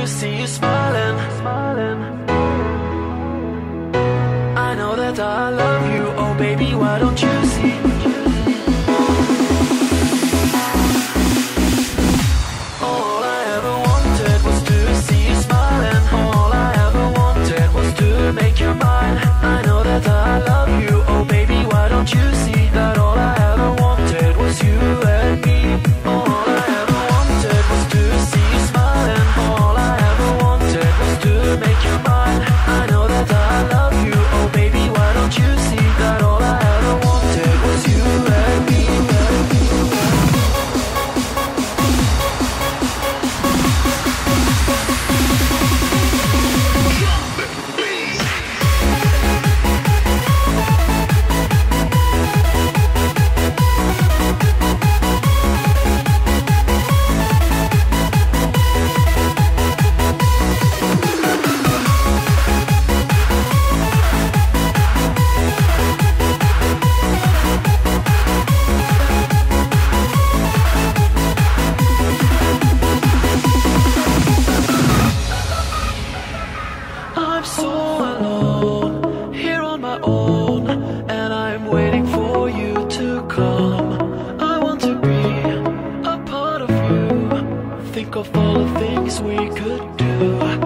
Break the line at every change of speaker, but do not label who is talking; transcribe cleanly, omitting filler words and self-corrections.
see you smiling. I know that I love you, oh baby, why don't you see? All I ever wanted was to see you smiling. All I ever wanted was to make you mine. I know that I love you, oh baby, why don't you see that all I ever wanted was you and me. All I ever wanted was to see you smiling. All I ever wanted was to make you mine. I know that I love you, oh baby, why don't you see that all I ever wanted was you and me. I'm so alone, here on my own, and I'm waiting for you to come. I want to be a part of you, think of all the things we could do.